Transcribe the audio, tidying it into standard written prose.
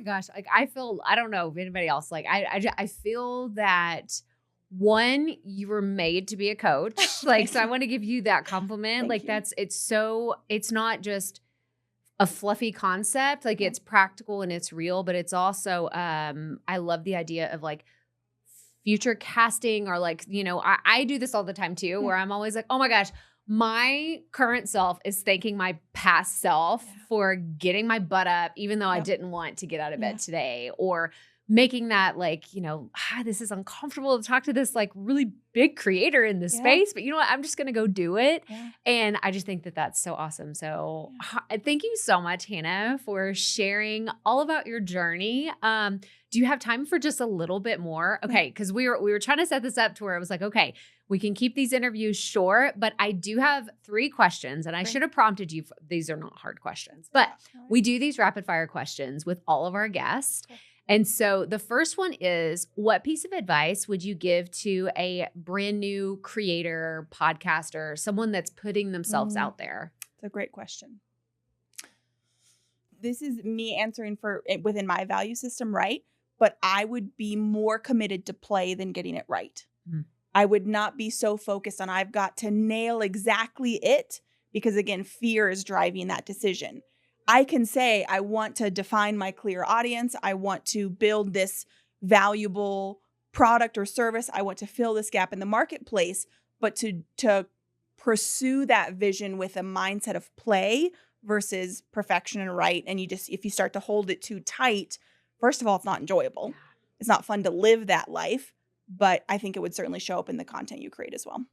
my gosh. Like I don't know if anybody else, like I feel that one, you were made to be a coach. Like, so I want to give you that compliment. Thank Like you. it's not just a fluffy concept. Like Yeah. it's practical and it's real, but it's also, I love the idea of like future casting or like, I do this all the time too, where I'm always like, oh my gosh, my current self is thanking my past self for getting my butt up, even though I didn't want to get out of bed today, or making that like, this is uncomfortable to talk to this like really big creator in this space, but you know what? I'm just going to go do it. Yeah. And I just think that that's so awesome. So thank you so much, Hannah, for sharing all about your journey. Do you have time for just a little bit more? Okay, because we were trying to set this up to where I was like, okay, we can keep these interviews short, but I do have 3 questions, and I should have prompted you. These are not hard questions, but we do these rapid fire questions with all of our guests. And so the first one is, what piece of advice would you give to a brand new creator, podcaster, someone that's putting themselves out there? It's a great question. This is me answering for it within my value system, right? But I would be more committed to play than getting it right. I would not be so focused on I've got to nail exactly it, because again, fear is driving that decision. I can say I want to define my clear audience. I want to build this valuable product or service. I want to fill this gap in the marketplace, but to pursue that vision with a mindset of play versus perfection and right. And if you start to hold it too tight, first of all, it's not enjoyable. It's not fun to live that life, but I think it would certainly show up in the content you create as well.